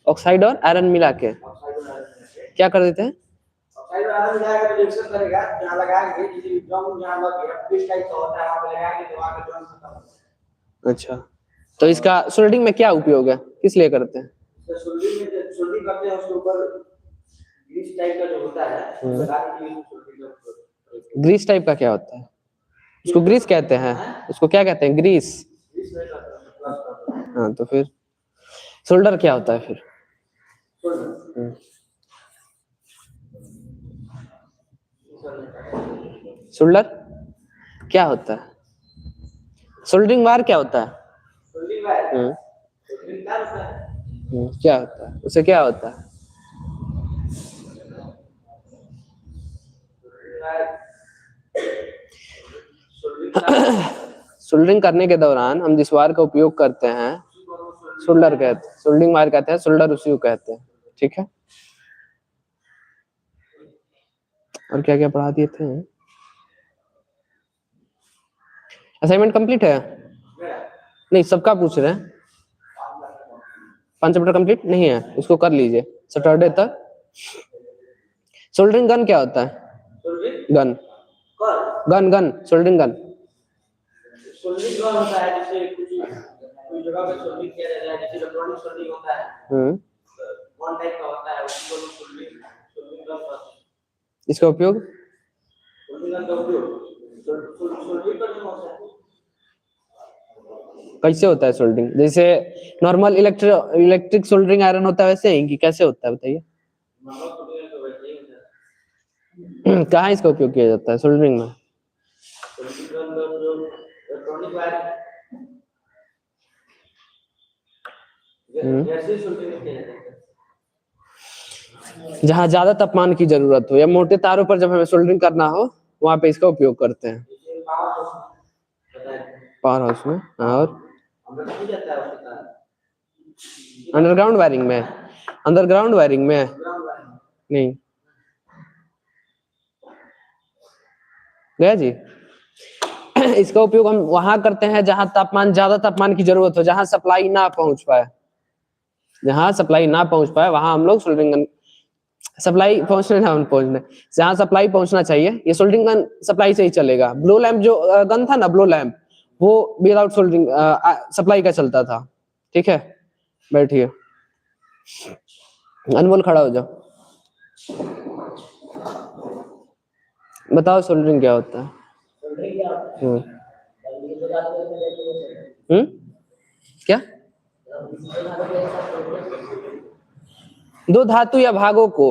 Oxide और iron मिला के क्या कर देते हैं? ऑक्साइड और आयरन मिलाकर तो रिएक्शन करेगा, जहां लगाएंगे जैसे ड्रम जहां लग गया किस टाइप का होता है, वहां पे लगाएंगे तो वहां का ड्रम खत्म हो जाएगा। अच्छा, तो इसका सोल्डरिंग में क्या उपयोग है, किस लिए करते हैं? सोल्डरिंग में सोल्डरिंग करते हैं, उसके ऊपर ग्रीस टाइप का जो होता है लगाने के लिए सोल्डरिंग का। ग्रीस टाइप का क्या होता है? उसको ग्रीस कहते हैं, उसको क्या कहते हैं? ग्रीस। हाँ, तो फिर सोल्डर क्या होता है फिर? सोल्डर क्या होता है? सोल्डरिंग वायर क्या होता है? सोल्डरिंग वायर सोल्डरिंग तार होता है। क्या होता है, उसे क्या होता है? सोल्डरिंग करने के दौरान हम जिस वायर का उपयोग करते हैं सोल्डर कहते हैं, सोल्डरिंग वायर कहते हैं, सोल्डर उसी को कहते हैं। ठीक है, और क्या क्या पढ़ा दिए थे? असाइनमेंट कंप्लीट है? नहीं, सबका पूछ रहे हैं। 5 चैप्टर कंप्लीट नहीं है, उसको कर लीजिए सैटरडे तक। सोल्डरिंग गन क्या होता है? Gun gun gun soldering gun soldering gun होता है, जैसे कोई जगह पे सोल्डरिंग किया जाता है, जैसे इलेक्ट्रॉनिक सोल्डरिंग होता है, वन टाइप का होता है, उसको सोल्डरिंग गन। इसका उपयोग सोल्डरिंग गन का उपयोग सोल्डरिंग करने में होता है। कैसे होता है सोल्डरिंग? जैसे नॉर्मल इलेक्ट्रिक सोल्डरिंग आयरन होता है वैसे ही कि कैसे होता है बताइए? कहाँ इसका उपयोग किया जाता है सोल्डरिंग में? जहाँ ज्यादा तापमान की जरूरत हो या मोटे तारों पर जब हमें सोल्डरिंग करना हो वहां पे इसका उपयोग करते हैं। पावर हाउस में और अंडरग्राउंड वायरिंग में? अंडरग्राउंड वायरिंग में नहीं गया जी। इसका उपयोग हम वहां करते हैं जहां ज्यादा तापमान की जरूरत हो, जहां सप्लाई ना पहुंच पाए। जहां सप्लाई ना पहुंच पाए वहां हम लोग सोल्डरिंग गन, सप्लाई पहुंचने ना पहुंचने, जहां सप्लाई पहुंचना चाहिए ये सोल्डरिंग गन सप्लाई से ही चलेगा। ब्लो लैंप जो गन था ना, ब्लो लैंप, वो विदाउट सोल्डरिंग सप्लाई का चलता था। ठीक है, बैठिए, अनमोल खड़ा हो जाओ, बताओ सोल्डरिंग क्या होता है? क्या? दो धातु या भागों को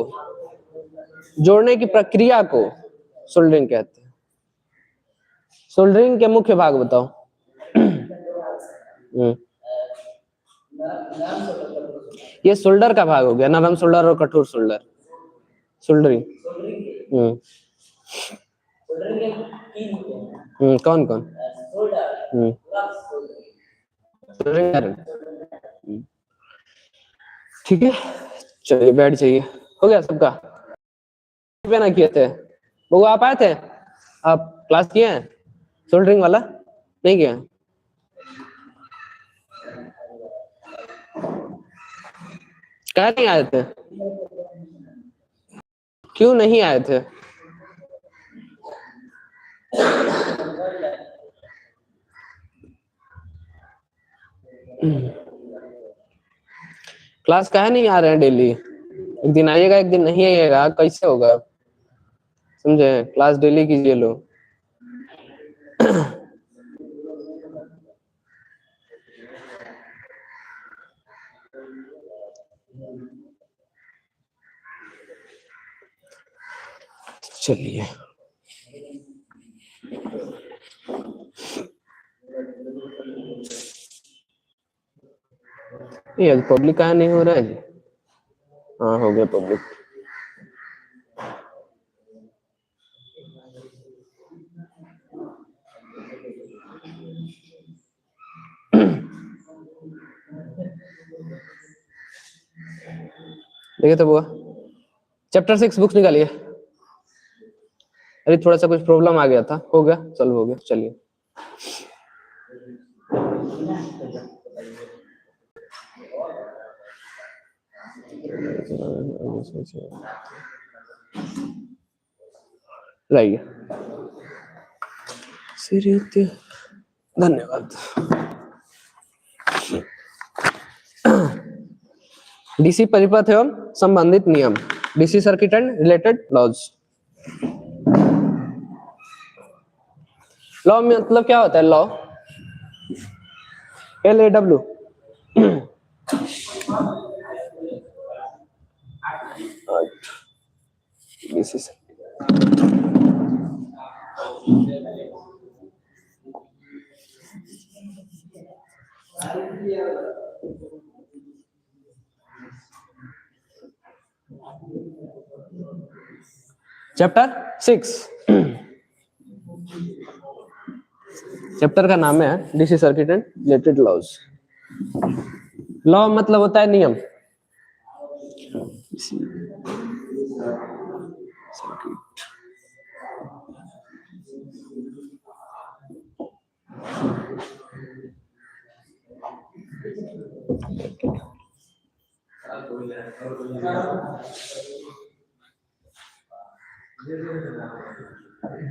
जोड़ने की प्रक्रिया को सोल्डरिंग कहते हैं। सोल्डरिंग के मुख्य भाग बताओ। ये सोल्डर का भाग हो गया, नरम सोल्डर और कठोर सोल्डर। सोल्डरिंग कौन कौन? ठीक है, चलिए बैठ जाइए। हो गया सबका? ना किए थे वो, आप आए थे, आप क्लास किए हैं सोल्डरिंग वाला? नहीं किया? क्या नहीं आए थे? क्यों नहीं आए थे? क्लास काहे नहीं आ रहे हैं डेली? एक दिन आइएगा एक दिन नहीं आइएगा, कैसे होगा? समझे? क्लास डेली कीजिए लोग। चलिए, ये पब्लिक का नहीं हो रहा है जी? हाँ हो गया पब्लिक। देखिए तो बुआ, चैप्टर 6 बुक्स निकालिए। अरे थोड़ा सा कुछ प्रॉब्लम आ गया था, हो गया, चलो हो गया, चलिए। लाइए धन्यवाद। डीसी परिपथ एवं संबंधित नियम, DC circuit and related laws. Law में मतलब क्या होता है? Law LAW DC chapter 6, chapter का नाम है DC circuit and related laws. Law मतलब होता है नियम,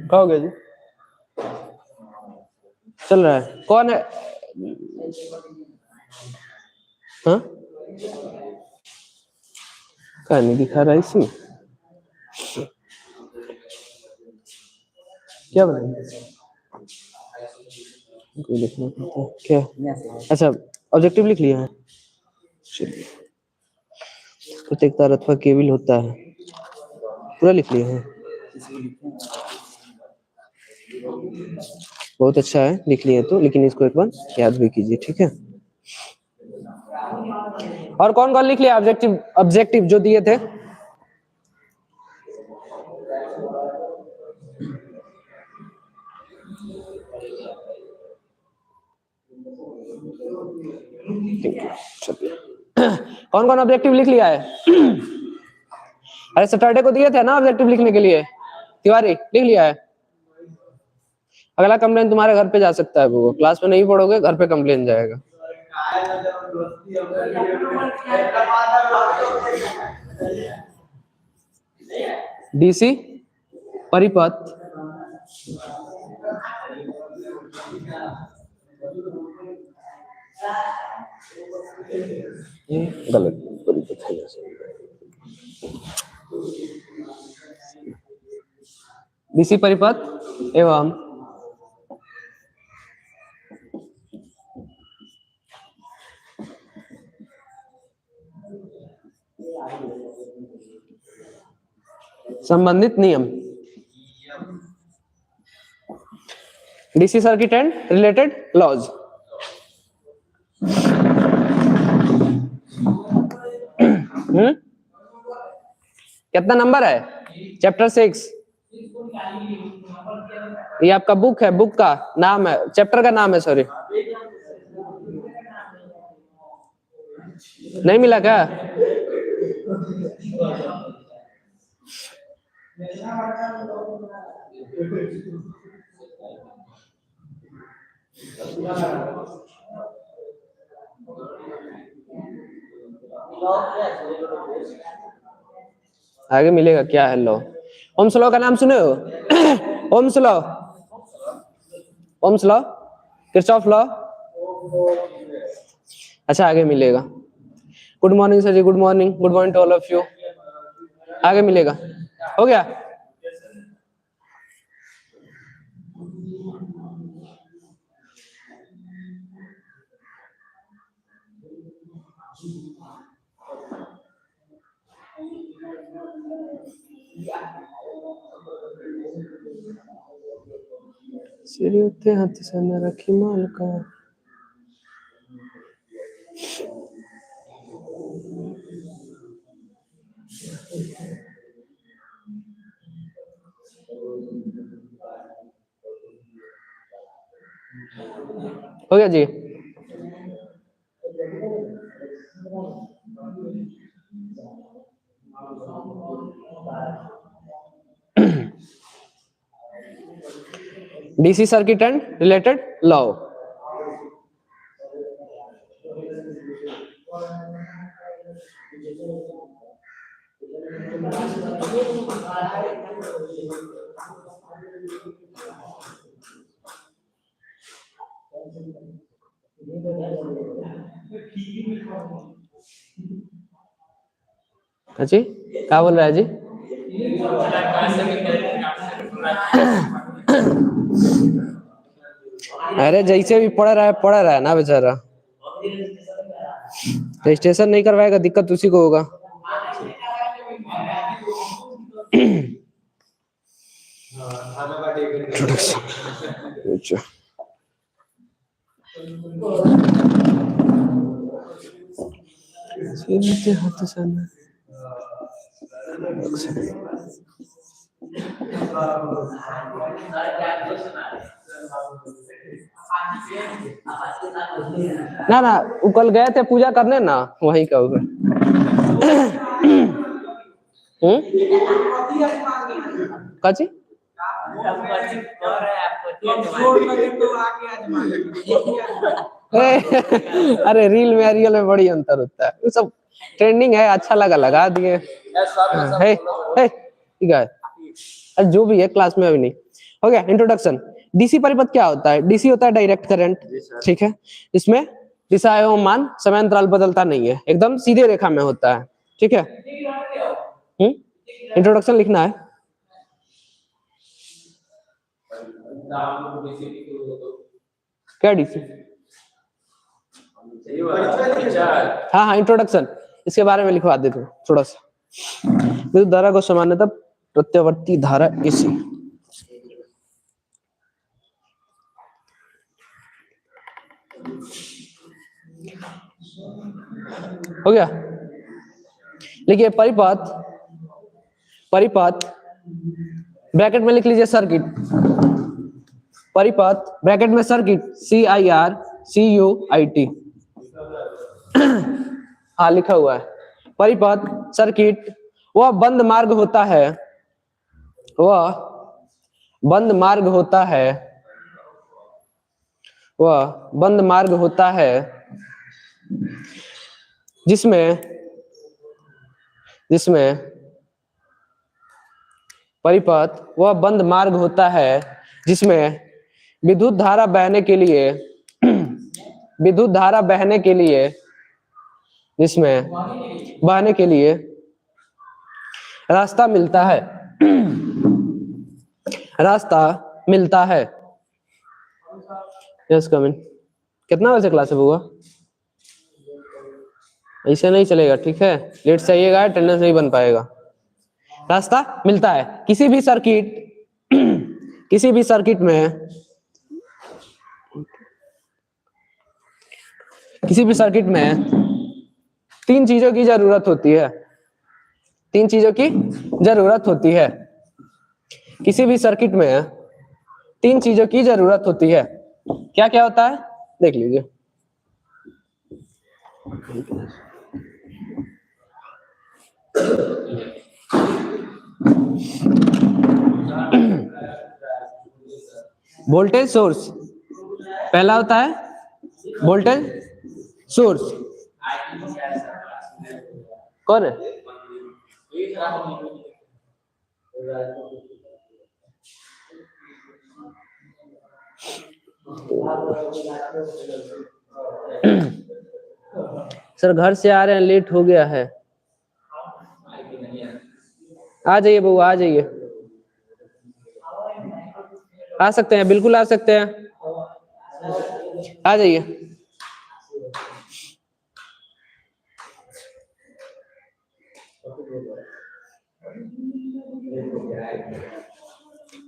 क्या हो गया जी? चल रहा है? कौन है? हाँ, क्या नहीं दिखा रहा इसमें? क्या बनाएंगे? कोई लिखना पड़ता है क्या? अच्छा, ऑब्जेक्टिव लिख लिया है। चलिए, प्रत्येक तार अथवा केबल होता है, पूरा लिख लिया है। बहुत अच्छा है, लिख लिया तो, लेकिन इसको एक बार याद भी कीजिए, ठीक है? और कौन कौन लिख लिया ऑब्जेक्टिव? ऑब्जेक्टिव जो दिए थे कौन कौन ऑब्जेक्टिव लिख लिया है? अरे सैटरडे को दिए थे ना ऑब्जेक्टिव लिखने के लिए, तिवारी लिख लिया है? अगला कंप्लेन तुम्हारे घर पे जा सकता है, वो क्लास में नहीं पढ़ोगे, घर पे कंप्लेन जाएगा। डीसी परिपथ ये गलत परिपथ है, डीसी परिपथ एवं संबंधित नियम, DC circuit and related laws. कितना नंबर है? चैप्टर 6। ये आपका बुक है, बुक का नाम है, चैप्टर का नाम है, सॉरी नहीं मिला क्या? आगे मिलेगा क्या है? लॉ, ओम्स लॉ का नाम सुने हो? Ohm's law, Ohm's law, Kirchhoff law. अच्छा, आगे मिलेगा। Good morning sir ji, good morning, good morning to all of you. आगे मिलेगा, हो गया? सिरी उत्ते हाथ से न रखी माल का। हो गया जी? DC circuit and related law. जी क्या बोल रहा है जी? अरे जैसे भी पढ़ रहा है ना बेचारा, रजिस्ट्रेशन नहीं करवाएगा दिक्कत उसी को होगा। अच्छा ना ना वो कल गए थे पूजा करने ना, वहीं का होगा। काची अरे रील में रियल में बड़ी अंतर होता है, वो सब ट्रेंडिंग है, अच्छा लगा दिए। ठीक है जो भी है क्लास में अभी नहीं हो गया। इंट्रोडक्शन। डीसी परिपथ क्या होता है? डीसी होता है डायरेक्ट करंट, ठीक है। इसमें दिशा एवं मान समय अंतराल बदलता नहीं है, एकदम सीधे रेखा में होता है, ठीक है। इंट्रोडक्शन लिखना है। क्या डीसी? हाँ इंट्रोडक्शन, इसके बारे में लिखवा देते थोड़ा सा। विद्युत धारा को सामान्यतः प्रत्यावर्ती धारा एसी। हो गया। लिखिए परिपथ ब्रैकेट में लिख लीजिए सर्किट, परिपथ ब्रैकेट में सर्किट CIRCUIT। हाँ लिखा हुआ है। परिपथ सर्किट वह बंद मार्ग होता है, वह बंद मार्ग होता है जिसमें परिपथ वह बंद मार्ग होता है जिसमें विद्युत धारा बहने के लिए रास्ता मिलता है। Yes coming. कितना बजे क्लास है बुआ? ऐसे नहीं चलेगा, ठीक है। लेट से आइएगा, अटेंडेंस नहीं बन पाएगा। रास्ता मिलता है किसी भी सर्किट में तीन चीजों की जरूरत होती है। किसी भी सर्किट में तीन चीजों की जरूरत होती है। क्या क्या होता है देख लीजिए। वोल्टेज सोर्स पहला होता है, वोल्टेज सोर्स। कौन है? सर घर से आ रहे हैं, लेट हो गया है। आ जाइए बहू, आ जाइए। आ सकते हैं, बिल्कुल आ सकते हैं, आ जाइए।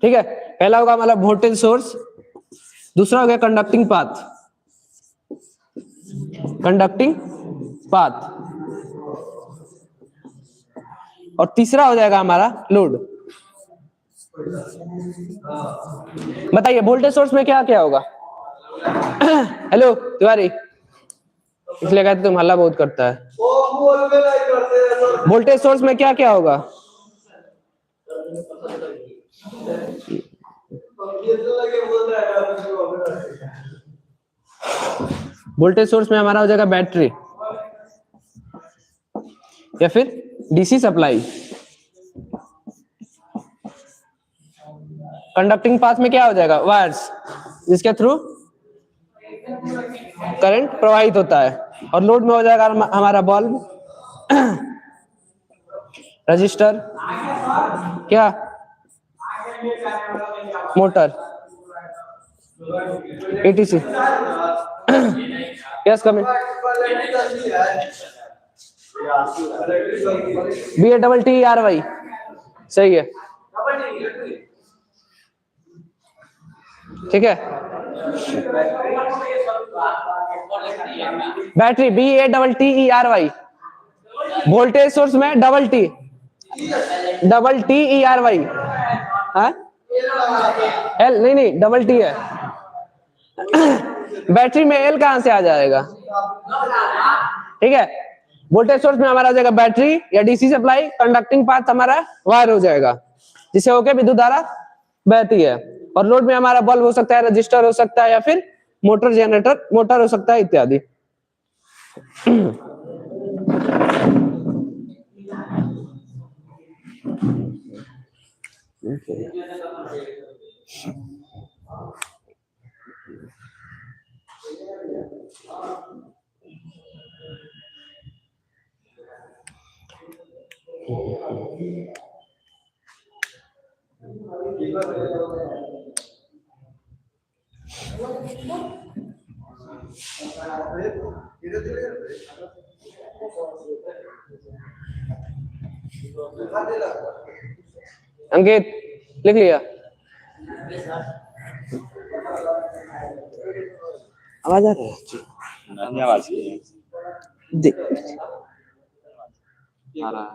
ठीक है, पहला होगा हमारा वोल्टेज सोर्स, दूसरा हो गया कंडक्टिंग पाथ, और तीसरा हो जाएगा हमारा लोड। बताइए वोल्टेज सोर्स में क्या क्या होगा? हेलो तिवारी, इसलिए कहते तुम हल्ला बहुत करता है। वोल्टेज सोर्स में क्या क्या होगा? वोल्टेज सोर्स में हमारा हो जाएगा बैटरी या फिर डीसी सप्लाई। कंडक्टिंग पाथ में क्या हो जाएगा, वायर्स, जिसके थ्रू करंट प्रवाहित होता है। और लोड में हो जाएगा हमारा बल्ब, रजिस्टर, क्या, motor, etc. Yes coming. BATTERY, सही है, ठीक है। बैटरी BATTERY, वोल्टेज सोर्स में डबल TERY, हाँ एल नहीं डबल टी है। बैटरी में एल कहां से आ जाएगा, ठीक है। वोल्टेज सोर्स में हमारा आ जाएगा बैटरी या डीसी सप्लाई, कंडक्टिंग पाथ हमारा वायर हो जाएगा, जिसे होके विद्युत धारा बहती है। और लोड में हमारा बल्ब हो सकता है, रजिस्टर हो सकता है, या फिर मोटर, जनरेटर, मोटर हो सकता है, इत्यादि। अंकित लिख लिया, आवाज आ रहा है, आवाज देख आ रहा है।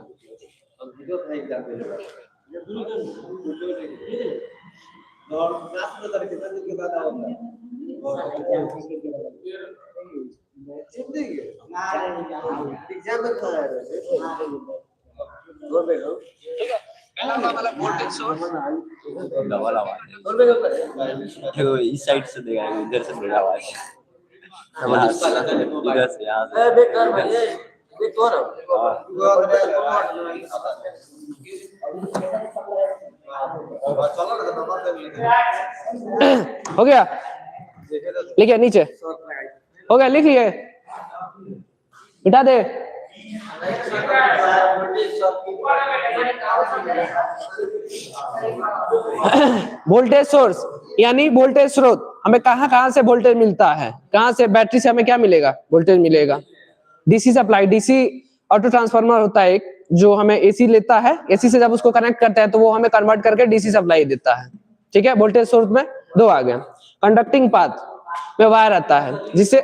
डबल आवाज है, इस साइड से देगा, इधर से देगा आवाज, इधर से, यहाँ से। हो गया, लिखिए नीचे, हो गया, लिख लिए, मिटा दे। वोल्टेज सोर्स यानी वोल्टेज स्रोत, हमें कहां से वोल्टेज मिलता है, कहां से, बैटरी से हमें क्या मिलेगा, वोल्टेज मिलेगा। DC supply, DC auto transformer होता है एक, जो हमें एसी लेता है, एसी से जब उसको कनेक्ट करते हैं तो वो हमें कन्वर्ट करके डीसी सप्लाई देता है, ठीक है। वोल्टेज सोर्स में दो आ गए। कंडक्टिंग पाथ में वायर आता है, जिससे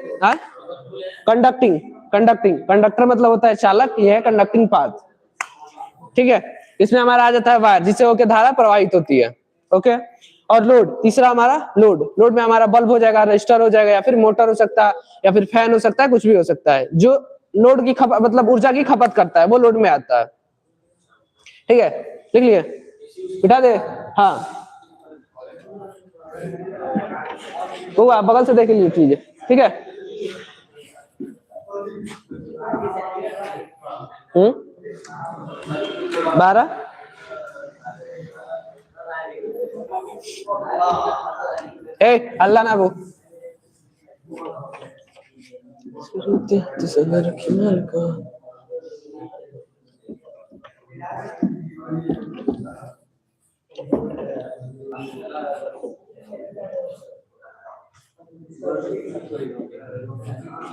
कंडक्टर मतलब होता है चालक, ये है कंडक्टिंग पाथ, ठीक है। इसमें हमारा आ जाता है वायर, जिससे होकर धारा प्रवाहित होती है, ओके। और लोड, तीसरा हमारा लोड में हमारा बल्ब हो जाएगा, रजिस्टर हो जाएगा, या फिर मोटर हो सकता है, या फिर फैन हो सकता है, कुछ भी हो सकता है जो लोड की खपत, मतलब ऊर्जा की खपत करता है, वो लोड में आता है, ठीक है। लिख लिए, बिठा दे, हाँ वो आप बगल से देख लीजिए, ठीक है। 12 अल्लाह ना वो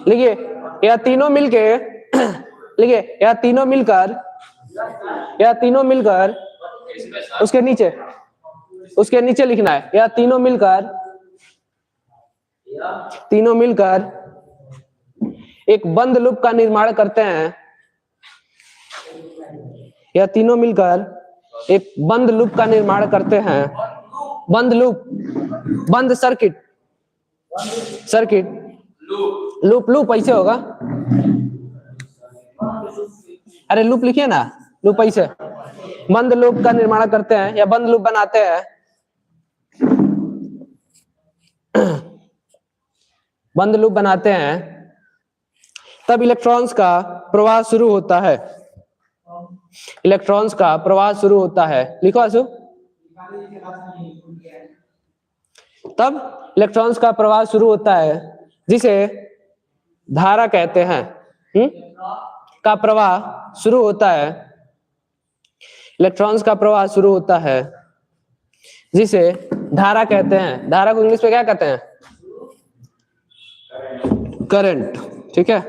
लिखिए, यह तीनों मिलके लिखिए, यह तीनों मिलकर उसके नीचे लिखना है, यह तीनों मिलकर एक बंद लूप का निर्माण करते हैं। यह तीनों मिलकर एक बंद लूप का निर्माण करते हैं। बंद लूप, बंद सर्किट लूप ऐसे होगा, अरे लूप लिखिए ना, लूप ऐसे, बंद लूप का निर्माण करते हैं या बंद लूप बनाते हैं। बंद लूप बनाते हैं तब इलेक्ट्रॉन्स का प्रवाह शुरू होता है। लिखो आशु, तब इलेक्ट्रॉन्स का प्रवाह शुरू होता है जिसे धारा कहते हैं। का प्रवाह शुरू होता है, इलेक्ट्रॉन्स का प्रवाह शुरू होता है जिसे धारा कहते हैं। धारा को इंग्लिश में क्या कहते हैं? करंट। ठीक है,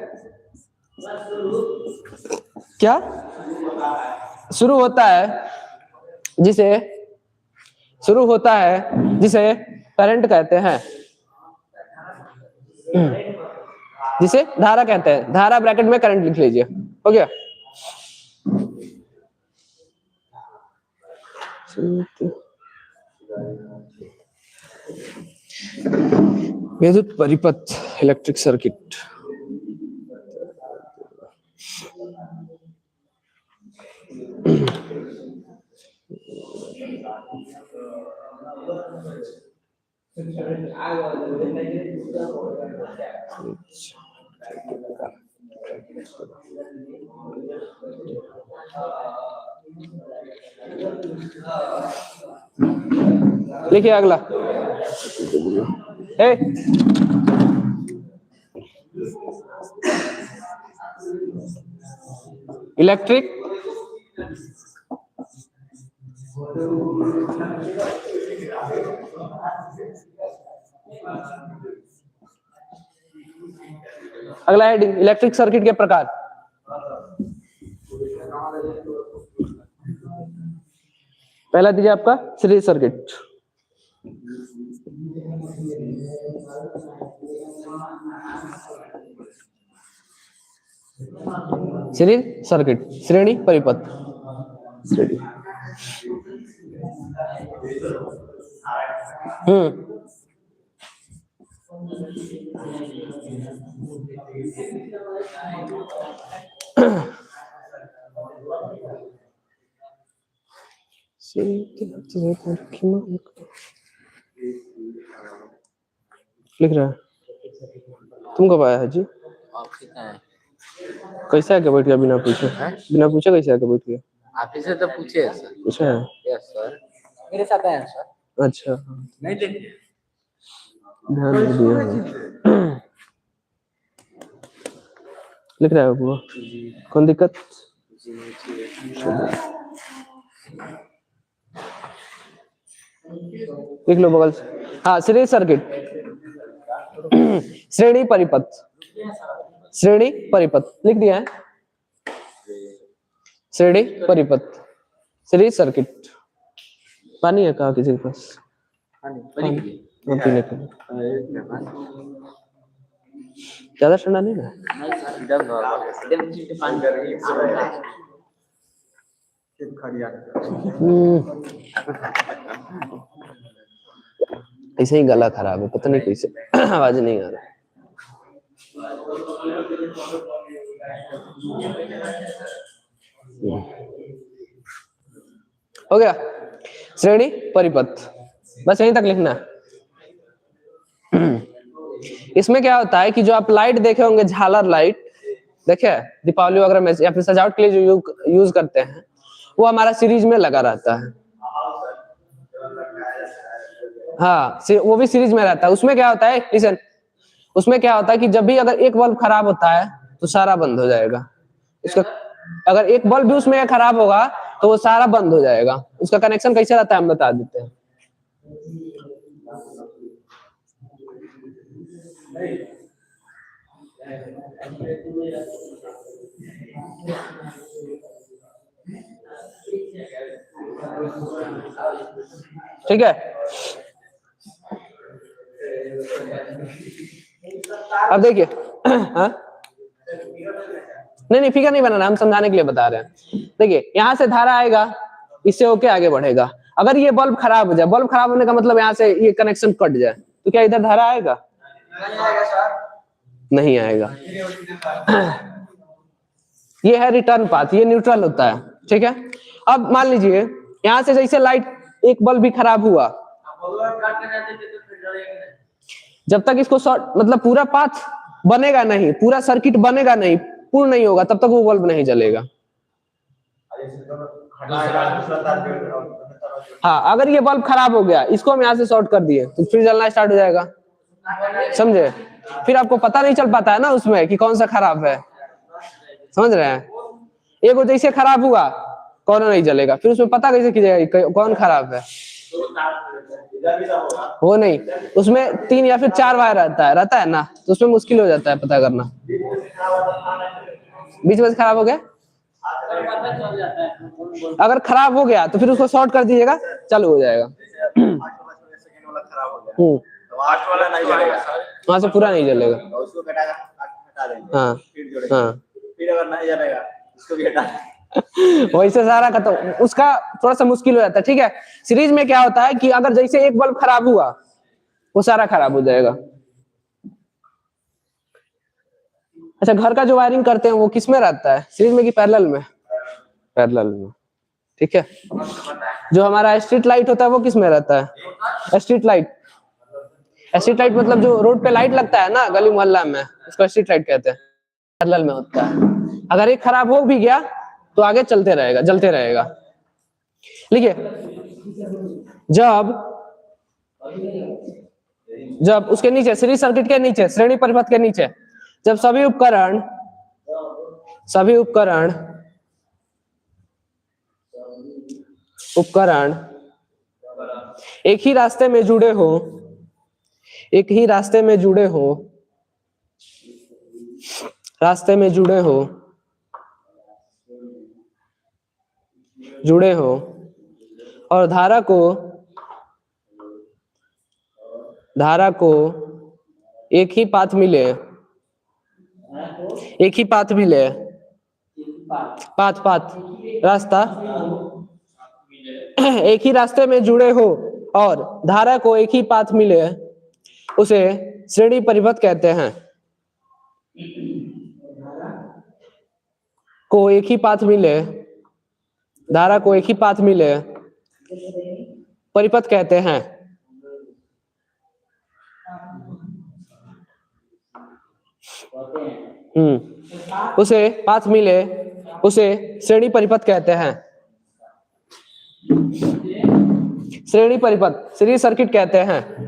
क्या शुरू होता है जिसे करंट कहते हैं, जिसे धारा कहते हैं। धारा ब्रैकेट में करंट लिख लीजिए, हो गया। विद्युत परिपथ, इलेक्ट्रिक सर्किट। लिखिए अगला। इलेक्ट्रिक अगला हेडिंग, इलेक्ट्रिक सर्किट के प्रकार। पहला दीजिए आपका सीरीज सर्किट। सीरीज सर्किट, श्रेणी परिपथ। श्रेणी लिख रहा है। तुम कब आया है जी? कैसे आके बैठ गया बिना पूछे? बिना पूछे कैसे आके बैठ गया? आप इसे तो पूछे सर। पूछा है? यस सर, मेरे साथ आए सर। अच्छा, नहीं देखिए, ध्यान नहीं दिया। लिख रहा है वो, कौन दिक्कत? लिख लो बगल से। हाँ, सीरीज सर्किट, श्रेणी परिपथ। श्रेणी परिपथ लिख दिया है। श्रेणी परिपथ, सीरीज सर्किट। पानी है कहा किसी के पास? पानी पीने के लिए ज्यादा ठंडा नहीं ना? ऐसे ही गला खराब है, पता नहीं कैसे आवाज नहीं आ रहा। हो गया श्रेणी परिपथ, बस यहीं तक लिखना। इसमें क्या होता है कि जो आप लाइट देखे होंगे, झालर लाइट देखे दीपावली वगैरह में या फिर सजावट के लिए जो यूज करते हैं, वो हमारा सीरीज में लगा रहता है। हाँ, वो भी सीरीज में रहता है। उसमें क्या होता है, लिसन, उसमें क्या होता है कि जब भी अगर एक बल्ब खराब होता है तो सारा बंद हो जाएगा। उसका अगर एक बल्ब भी उसमें खराब होगा तो वो सारा बंद हो जाएगा। उसका कनेक्शन कैसे रहता है हम बता देते हैं। ठीक है, अब देखिए। हाँ, नहीं फिगर नहीं बनाना, हम समझाने के लिए बता रहे हैं। देखिए, यहाँ से धारा आएगा, इससे होके आगे बढ़ेगा। अगर ये बल्ब खराब हो जाए, बल्ब खराब होने का मतलब यहाँ से ये कनेक्शन कट जाए, तो क्या इधर धारा आएगा? नहीं आएगा। ये है रिटर्न पाथ, ये न्यूट्रल होता है। ठीक है, अब मान लीजिए यहाँ से जैसे लाइट एक बल्ब भी खराब हुआ, जब तक इसको मतलब पूरा पाथ बनेगा नहीं, पूरा सर्किट बनेगा नहीं, पूर्ण नहीं होगा, तब तक वो बल्ब नहीं जलेगा। हाँ, अगर ये बल्ब खराब हो गया, इसको हम यहाँ से शॉर्ट कर दिए तो फिर जलना स्टार्ट हो जाएगा, समझे? फिर आपको पता नहीं चल पाता है ना उसमें कि कौन सा खराब है, समझ रहे हैं? एक जैसे खराब हुआ कौन नहीं जलेगा, फिर उसमें पता कैसे कीजिएगा कौन खराब है? वो नहीं, उसमें 3 या फिर 4 वायर रहता है ना, तो उसमें मुश्किल हो जाता है पता करना। बीच में से खराब हो गया, अगर खराब हो गया तो फिर उसको शॉर्ट कर दीजिएगा, चालू हो जाएगा। वहां से पूरा नहीं जलेगा। हाँ हाँ, फिर अगर नहीं जलेगा उसको भी हटा वैसे सारा खत्म, उसका थोड़ा सा मुश्किल हो जाता है। ठीक है, सीरीज में क्या होता है कि अगर जैसे एक बल्ब खराब हुआ वो सारा खराब हो जाएगा। अच्छा, घर का जो वायरिंग करते हैं वो किस में रहता है, सीरीज में कि पैरेलल में? पैरेलल में, ठीक है। जो हमारा स्ट्रीट लाइट होता है वो किस में रहता है? Street light. स्ट्रीट लाइट मतलब जो रोड पे लाइट लगता है ना गली मोहल्ला में, उसको स्ट्रीट लाइट कहते हैं, पैरेलल में होता है। अगर एक खराब हो भी गया तो आगे चलते रहेगा, जलते रहेगा। लिखिए, जब उसके नीचे सीरीज सर्किट के नीचे, श्रेणी परिपथ के नीचे, जब सभी उपकरण एक ही रास्ते में जुड़े हो, और धारा को एक ही पाथ मिले, रास्ता एक ही रास्ते में जुड़े हो और धारा को एक ही पाथ मिले, उसे श्रेणी परिपथ कहते हैं। धारा को एक ही पाथ मिले परिपथ कहते हैं। उसे पाथ मिले उसे श्रेणी परिपथ कहते हैं। श्रेणी परिपथ, सीरीज सर्किट कहते हैं।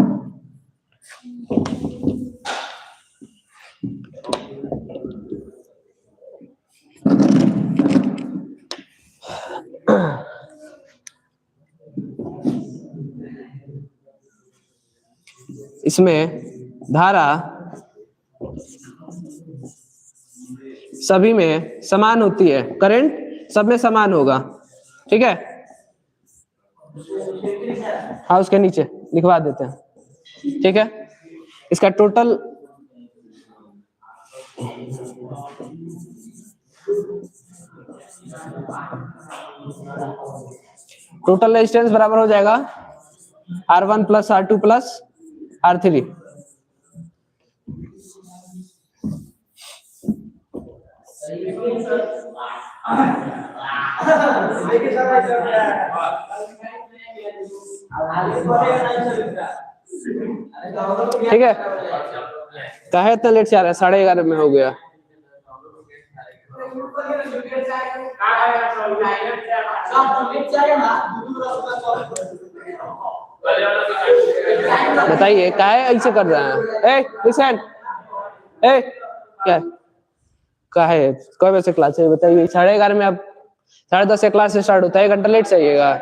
इसमें धारा सभी में समान होती है, करंट सब में समान होगा, ठीक है। हाँ, उसके नीचे लिखवा देते हैं, ठीक है। इसका टोटल रेजिस्टेंस बराबर हो जाएगा R1 plus R2 plus R3। ठीक है, काहे इतना लेट से आ रहा है? 11:30 में हो गया। बताइए काहे ऐसे कर रहे हैं? ए लिसन, ए क्या काहे कब ऐसे क्लास है? बताइए 11:30 में, आप 10:30 से क्लास स्टार्ट होता है, 1 घंटा लेट से आइएगा।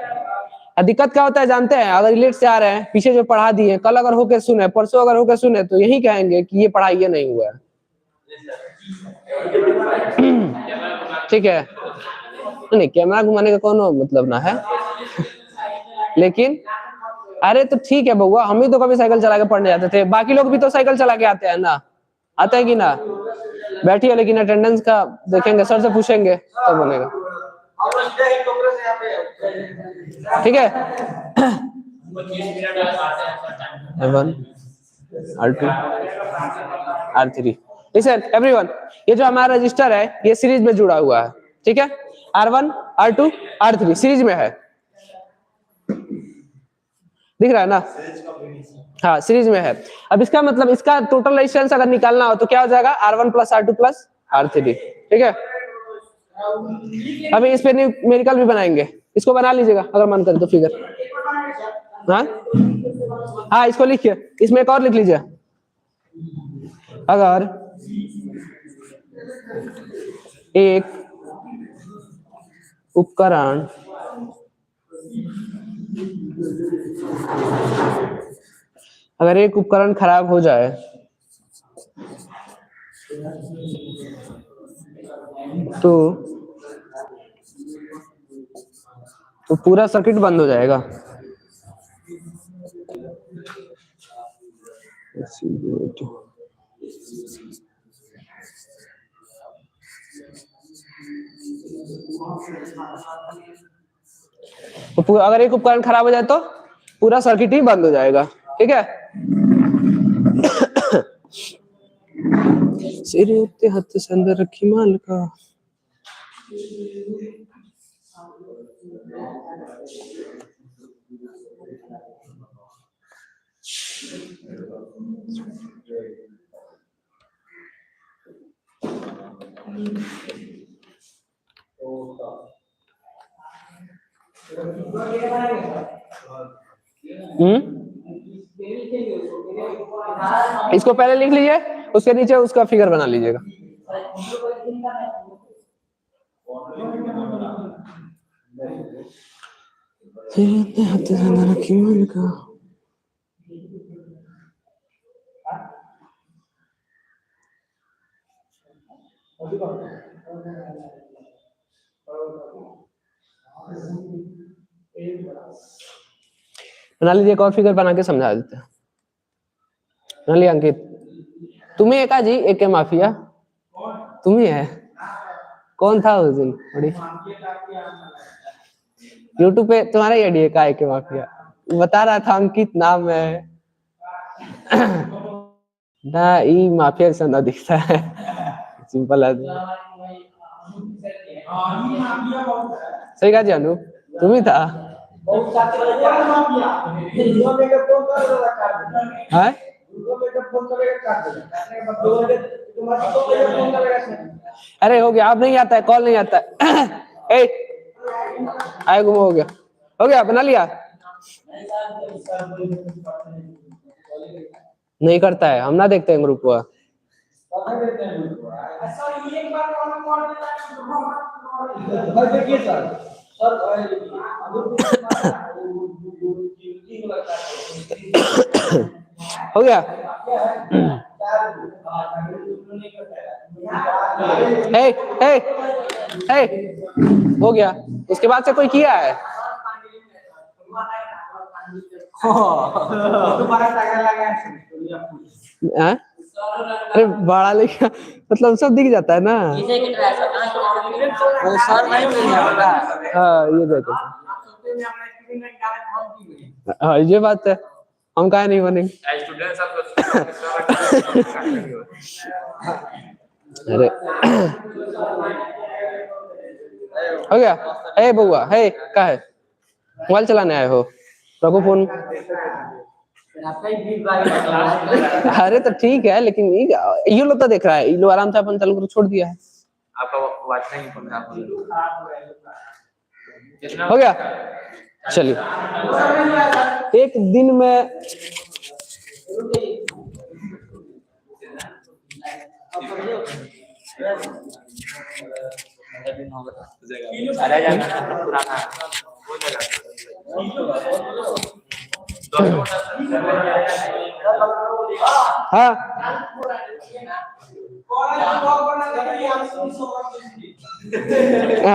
दिक्कत क्या होता है जानते हैं? अगर लेट से आ रहे हैं, पीछे जो पढ़ा दिए, कल अगर होके सुने, परसों अगर होके सुने, तो यही कहेंगे कि ये पढ़ाई ये नहीं हुआ है। ठीक है, नहीं कैमरा घुमाने का कौन मतलब ना है, लेकिन अरे तो ठीक है बउआ, हम ही तो कभी साइकिल चला के पढ़ने जाते थे, बाकी लोग भी तो साइकिल चला के आते हैं ना, आते हैं कि ना? बैठिए, लेकिन अटेंडेंस का देखेंगे, सर से पूछेंगे तो बनेगा, ठीक है। R1 R2 R3। Listen everyone, ये जो हमारा रजिस्टर है ये सीरीज में जुड़ा हुआ है, ठीक है। R1 R2 R3 सीरीज में है, दिख रहा है ना? हाँ, सीरीज में है। अब इसका मतलब इसका टोटल रेजिस्टेंस अगर निकालना हो तो क्या हो जाएगा? R1 plus R2 plus R3, ठीक है। अभी इस पे न्यूमेरिकल भी बनाएंगे, इसको बना लीजिएगा अगर मन करे तो फिगर। हाँ हाँ, इसको लिखिए, इसमें एक और लिख लीजिए। अगर एक उपकरण खराब हो जाए तो पूरा सर्किट बंद हो जाएगा। तो अगर एक उपकरण खराब हो जाए तो पूरा सर्किट ही बंद हो जाएगा, ठीक है। सिर उत्ते हाथ से अंदर रखी माल का। इसको पहले लिख लीजिए, उसके नीचे उसका फिगर बना लीजिएगा। बना लीजिए, एक और फिगर बना के समझा देते हैं। बना लिया अंकित? तुम्हें एका जी एक माफिया तुम ही है। कौन था उस दिन? यूट्यूब पे तुम्हारा ही आईडी है का एक माफिया, बता रहा था अंकित नाम है ना, ये माफिया से ना दिखता है, सिंपल आदमी। सही कहा जानू, तुम ही था। हाँ? अरे हो गया, अब नहीं आता है, कॉल नहीं आता है। आए गुम हो गया, बना लिया। नहीं करता है, हम ना देखते हैं ग्रुप को। हो गया। हे हो गया। उसके बाद से कोई किया है? अरे बड़ा लिखा मतलब सब दिख जाता है ना। हाँ ये देखो, हाँ ये बात है, हम काहे नहीं बनेंगे। अरे हो गया। हे बउआ, हे का है? मोबाइल चलाने आए हो? रखो फोन। अरे तो ठीक है, लेकिन ये लो तो देख रहा है, ये लो आराम से अपन चालू कर छोड़ दिया है। आपका वाईफाई हो गया। चलिए, एक दिन में हाँ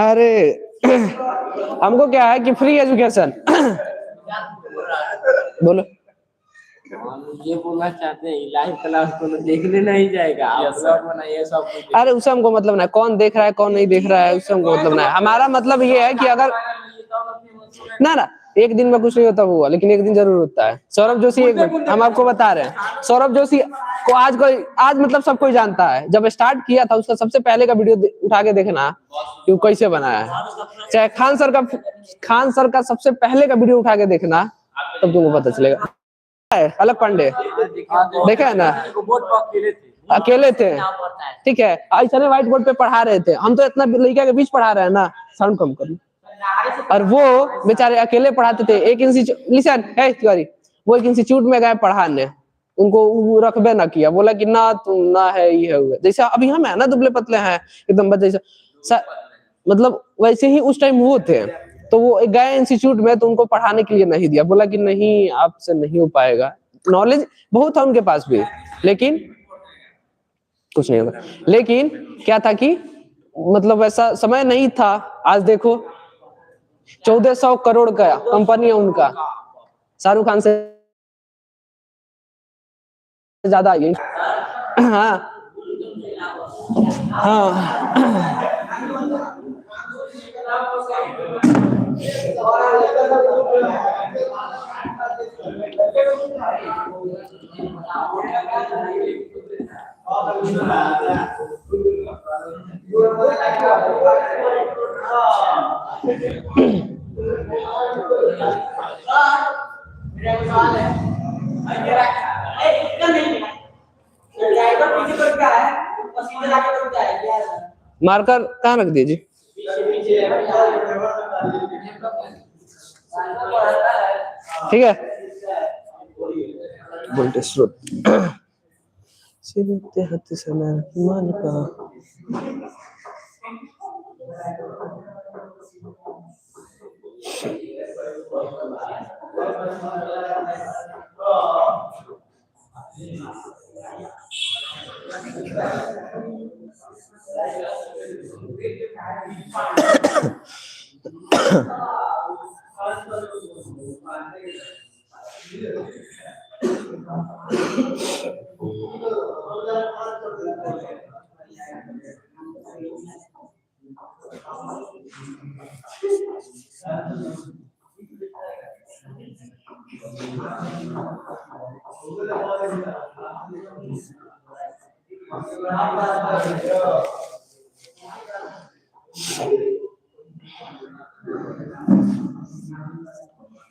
अरे हमको क्या है कि फ्री एजुकेशन। बोलो। ये बोलना चाहते हैं लाइव क्लास को देखने नहीं जाएगा, आप सब बनाइए सब कुछ। अरे उससे हमको मतलब ना कौन देख रहा है कौन नहीं देख रहा है, उससे हमको मतलब ना। हमारा मतलब ये है कि अगर ना एक दिन में कुछ नहीं होता हुआ, लेकिन एक दिन जरूर होता है। सौरभ जोशी, हम आपको बता रहे हैं, सौरभ जोशी को आज मतलब सब कोई जानता है। जब स्टार्ट किया था उसका सबसे पहले का वीडियो उठा के देखना कि वो कैसे बनाया है। चाहे खान सर का सबसे पहले का वीडियो उठा के देखना, तब तुमको पता चलेगा। अलग पांडे देखा है ना, अकेले थे, ठीक है, ऐसा व्हाइट बोर्ड पे पढ़ा रहे थे, हम तो इतना लड़का के बीच पढ़ा रहे हैं ना, साउंड कम कर लो। और वो बेचारे अकेले पढ़ाते थे, एक इंस्टीट्यूट, लिसन है तिवारी, वो एक इंस्टीट्यूट में गए पढ़ाने, उनको रखबे ना किया, बोला कि ना तुम ना है ये है वो। जैसा अभी हम है ना दुबले पतले हैं एकदम, जैसा मतलब वैसे ही उस टाइम वो थे। तो वो गए इंस्टीट्यूट में, तो उनको पढ़ाने के लिए नहीं दिया, बोला कि नहीं आपसे नहीं हो पाएगा, नॉलेज बहुत था उनके पास भी, लेकिन कुछ नहीं होगा। लेकिन क्या था कि मतलब वैसा समय नहीं था। आज देखो 1400 करोड़ का कंपनी है उनका, शाहरुख खान से ज्यादा ये। हाँ हाँ मार्कर कहाँ रख दीजिए। ठीक है, वोल्टेज स्रोत मान का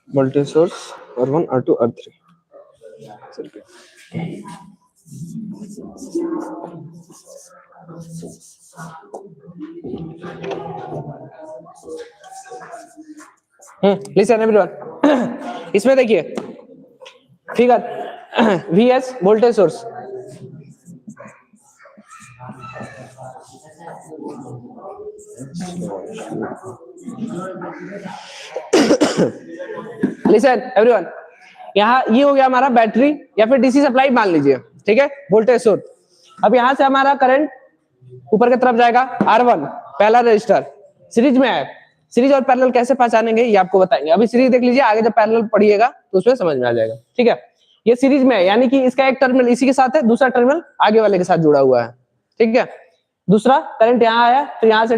voltage source R1 R2 R3 listen everyone, इसमें देखिए figure VS voltage source, listen everyone, यहाँ ये हो गया हमारा बैटरी या फिर डीसी सप्लाई मान लीजिए, ठीक है, वोल्टेज सोर्स। अब यहाँ से हमारा करंट ऊपर की तरफ जाएगा, R1 पहला रजिस्टर सीरीज में है। सीरीज और पैरेलल कैसे पहचानेंगे ये आपको बताएंगे। अभी सीरीज देख लीजिए, आगे जब पैरेलल पढ़िएगा तो उसमें समझ में आ जाएगा, ठीक है। ये सीरीज में है, यानी कि इसका एक टर्मिनल इसी के साथ है, दूसरा टर्मिनल आगे वाले के साथ जुड़ा हुआ है, ठीक है। दूसरा करंट यहाँ आया, तो यहाँ से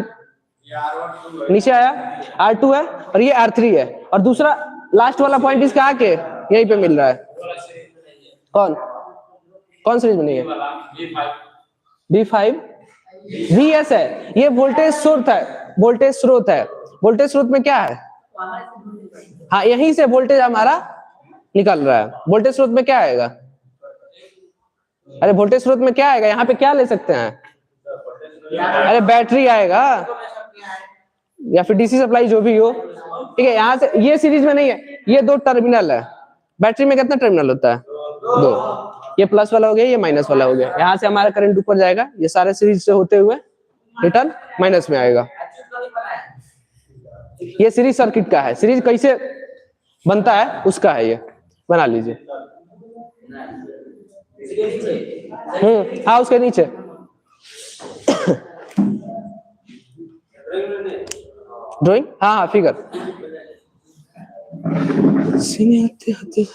नीचे आया, R2 है और ये R3 है, और दूसरा लास्ट वाला पॉइंट इसका आके यहीं पे मिल रहा है। कौन कौन सीरीज में नहीं है? B5 VS है, ये वोल्टेज स्रोत है, वोल्टेज स्रोत है। वोल्टेज स्रोत में क्या है? हाँ, यहीं से वोल्टेज हमारा निकल रहा है। वोल्टेज स्रोत में क्या आएगा? अरे वोल्टेज स्रोत में क्या आएगा? यहाँ पे क्या ले सकते हैं? अरे बैटरी आएगा या फिर डीसी सप्लाई जो भी हो, ठीक है। यहाँ से ये सीरीज में नहीं है, ये दो टर्मिनल है। बैटरी में कितना टर्मिनल होता है? दो। ये प्लस वाला हो गया, ये माइनस वाला हो गया। यहाँ से हमारा करंट ऊपर जाएगा, ये सारे सीरीज से होते हुए रिटर्न माइनस में आएगा। ये सीरीज सर्किट का है, सीरीज कैसे बनता है उसका है, ये बना लीजिए। हाँ उसके नीचे ड्राइंग, हाँ हाँ फिगर आते आते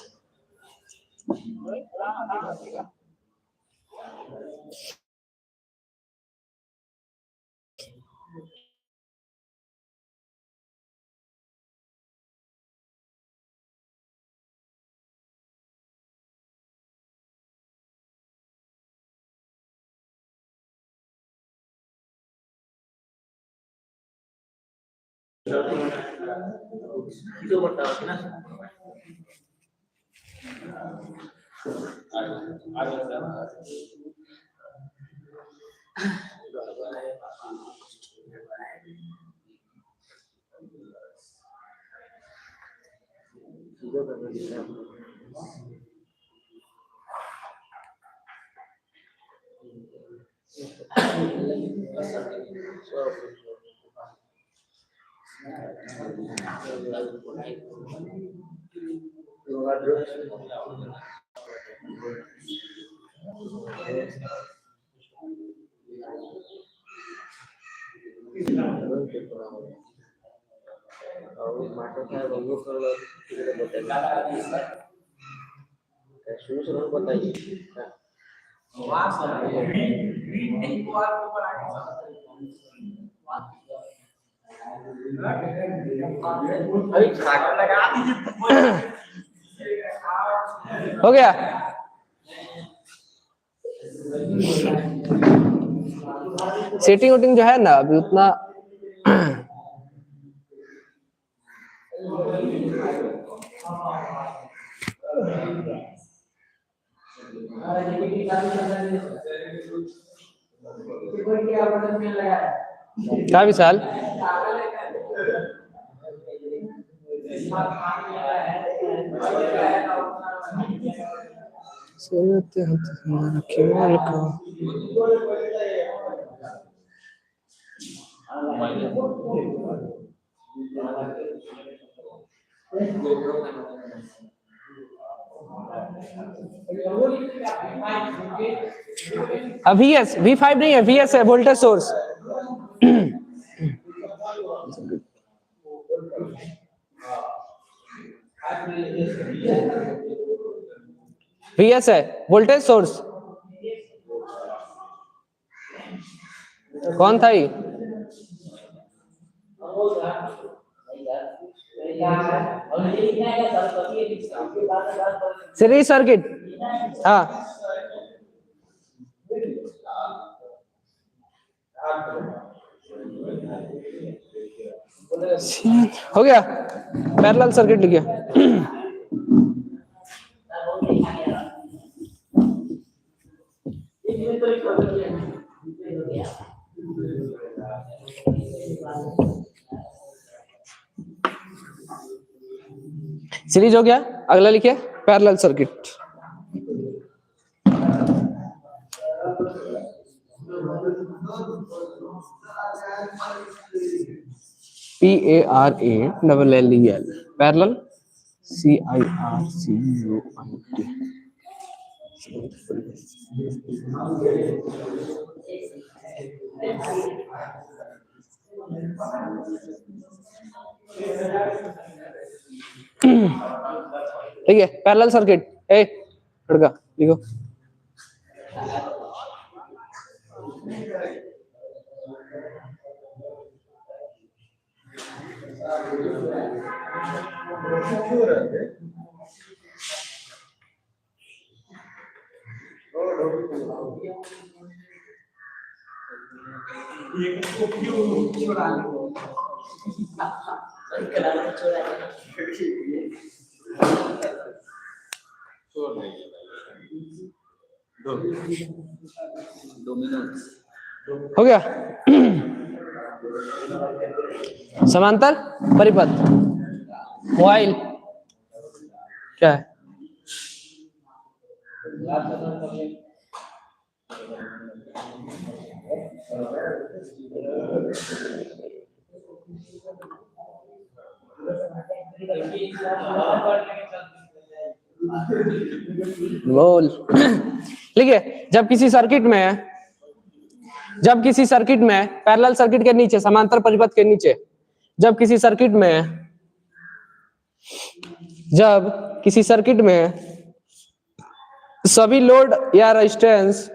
हो गया। सेटिंग वोटिंग जो है ना अभी उतना क्या विशाल अभी एस V5 नहीं है, VS है, वोल्टेज सोर्स। VS है, वोल्टेज सोर्स। कौन था ये? Series circuit. हाँ हो गया। पैरेलल सर्किट लिखिए। सीरीज हो गया, अगला लिखिए parallel circuit. PARALLEL parallel CIRCUIT। ठीक है, पैरेलल सर्किट। ए लड़का लिखो। हो गया। समांतर परिपथ मोबाइल क्या है? बोल। देखिए, जब किसी सर्किट में पैरेलल सर्किट के नीचे, समांतर परिपथ के नीचे, जब किसी सर्किट में सभी लोड या रेजिस्टेंस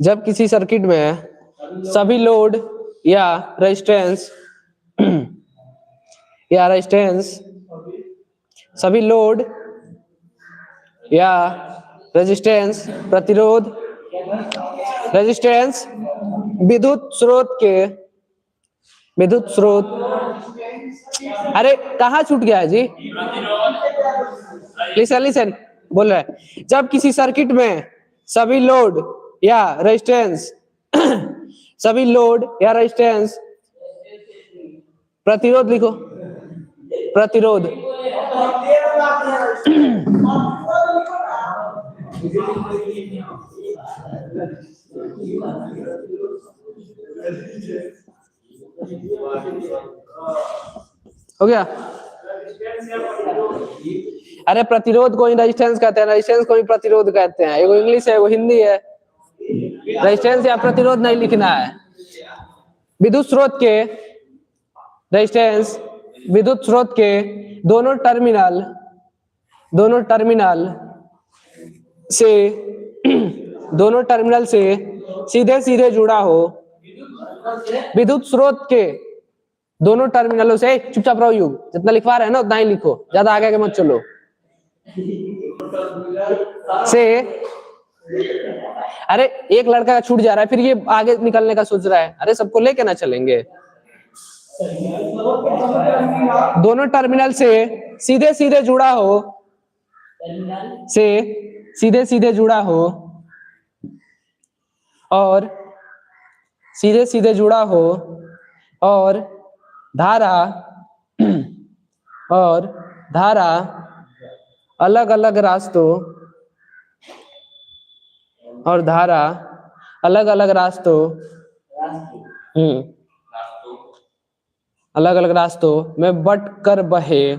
जब किसी सर्किट में सभी लोड या रेजिस्टेंस सभी लोड या रेजिस्टेंस प्रतिरोध रेजिस्टेंस विद्युत स्रोत अरे कहाँ छूट गया है जी? लिसन बोल रहा है जब किसी सर्किट में सभी लोड या रेजिस्टेंस सभी लोड या रेजिस्टेंस प्रतिरोध लिखो, प्रतिरोध हो गया। अरे प्रतिरोध को ही रेजिस्टेंस कहते हैं, रेजिस्टेंस को ही प्रतिरोध कहते हैं। एगो इंग्लिश है एगो हिंदी है। रेजिस्टेंस या प्रतिरोध नहीं लिखना है। विद्युत स्रोत के रेजिस्टेंस, विद्युत स्रोत के दोनों टर्मिनल से सीधे सीधे जुड़ा हो। विद्युत स्रोत के दोनों टर्मिनलों से, चुपचाप रहो युग, जितना लिखवा रहे हैं ना उतना ही लिखो, ज्यादा आगे आगे मत चलो। से अरे एक लड़का का छूट जा रहा है फिर ये आगे निकलने का सोच रहा है। अरे सबको लेके ना चलेंगे। दोनों टर्मिनल से सीधे सीधे जुड़ा हो, से सीधे सीधे जुड़ा हो और सीधे सीधे जुड़ा हो और धारा अलग अलग रास्तों अलग अलग रास्तों में बट कर बहे,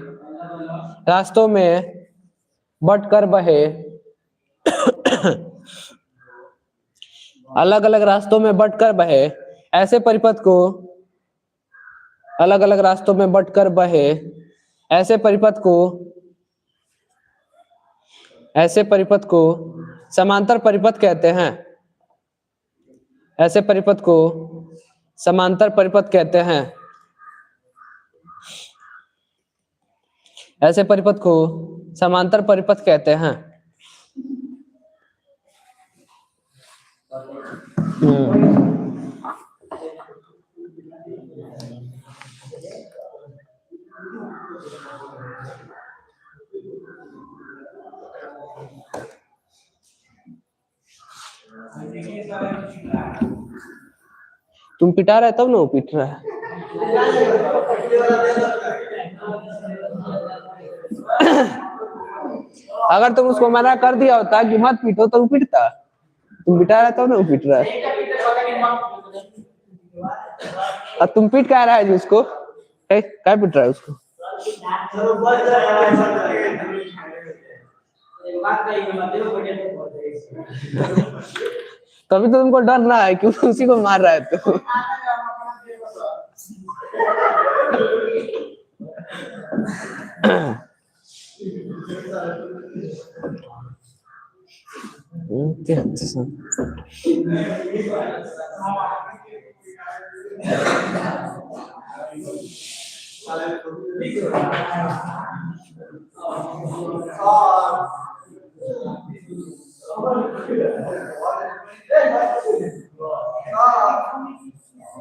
अलग अलग रास्तों में बट कर बहे, ऐसे परिपथ को अलग अलग रास्तों में बट कर बहे, ऐसे परिपथ को समांतर परिपथ कहते हैं। ऐसे परिपथ को समांतर परिपथ कहते हैं। ऐसे परिपथ को समांतर परिपथ कहते हैं। तुम पिटा रहे तब ना वो पिट रहा है। अगर तुम उसको मना कर दिया होता कि मत पीटो तो वो पिटता। तुम पिटा रहे तब ना वो पिट रहा है। और तुम पीट कह रहा है जी उसको, क्या पिट रहा है उसको? तभी तो तुमको डर ना है क्योंकि उसी को मार रहा है तो।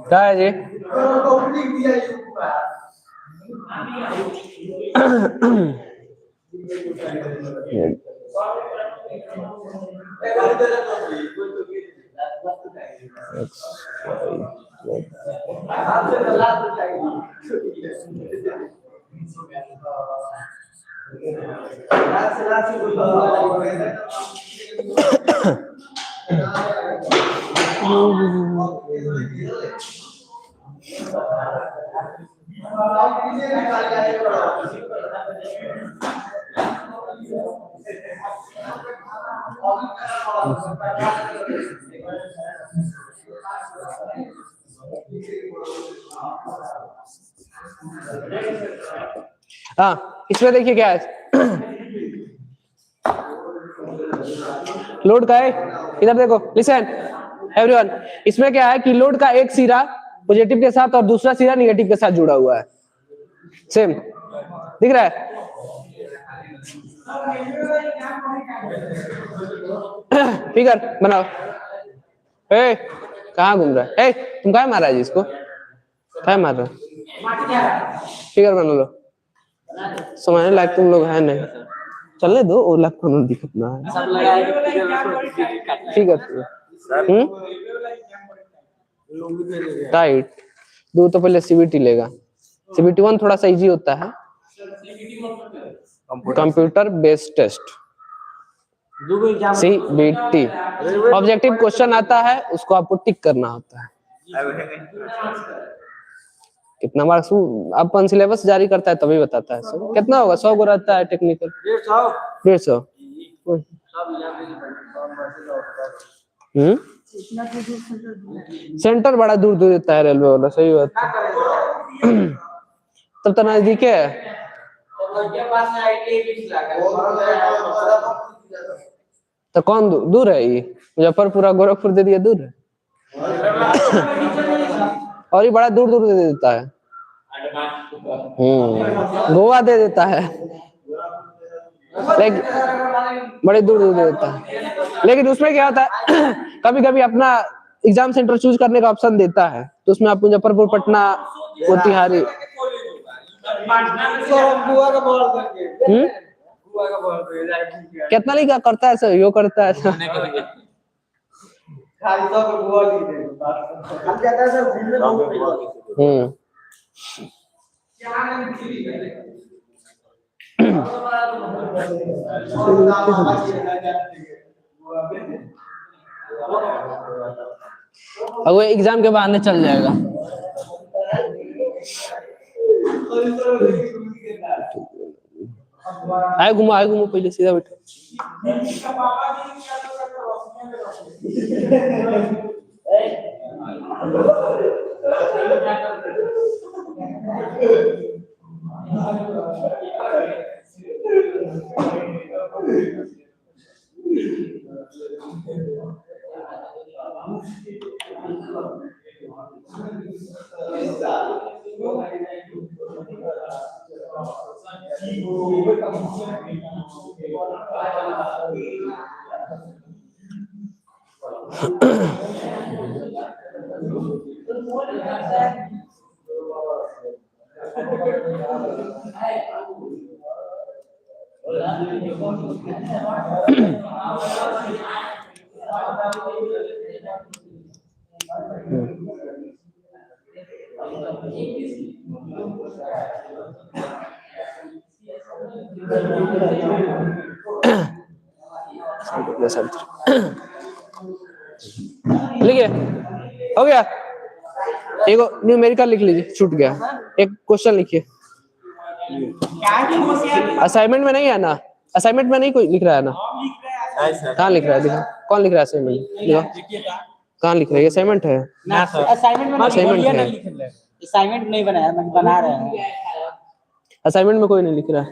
क्या है जी? हाँ, इसमें देखिए क्या है। लोड का है, इधर देखो, लिसन एवरीवन। इसमें क्या है कि लोड का एक सिरा पॉजिटिव के साथ और दूसरा सिरा निगेटिव के साथ जुड़ा हुआ है। सेम दिख रहा है? फिगर बनाओ। ए, कहाँ घूम रहा है? तुम कहाँ मारा है जिसको? कहाँ मार रहा है? फिगर बना लो। समझने लायक तुम लोग है नहीं। चलने दो, ओला कोनो दिक्कत ना है। सब लगाए ठीक है टाइट दो तो पहले सीबीटी लेगा। सीबीटी 1 थोड़ा सा इजी होता है, computer based test. CBT objective question आता है, उसको आपको टिक करना होता है। कितना मार्क्स अपन सिलेबस जारी करता है तभी बताता है सर। कितना होगा? 100 को रहता है टेक्निकल 150। सेंटर बड़ा दूर दूर देता है रेलवे वाला, सही बात है। तब तो नजदीक है। तो कौन दूर है? ये मुजफ्फरपुर गोरखपुर दे दिया, दूर है। और ये बड़ा दूर दूर दे देता है। गोवा दे देता है, लेकिन बड़े दूर दूर दे देता है। लेकिन उसमें क्या होता है, कभी कभी अपना एग्जाम सेंटर चूज करने का ऑप्शन देता है, तो उसमें आप मुजफ्फरपुर, पटना, मोतिहारी। कितना लिखा करता है सर? यो करता है सर। और वो एग्जाम के बहाने चल जाएगा। आए घूमो पहले, सीधा बैठो। लिखिए, हो गया। एक न्यूमेरिकल लिख लीजिए, छूट गया। एक क्वेश्चन लिखिए। असाइनमेंट में नहीं है ना? असाइनमेंट में नहीं कोई लिख रहा है ना? कहाँ लिख रहा है? देखो कौन लिख रहा है असाइनमेंट? कहाँ लिख रहा है? असाइनमेंट है ना सर, असाइनमेंट नहीं बनाया, मैं बना रहे हैं। असाइनमेंट में कोई नहीं लिख रहा है।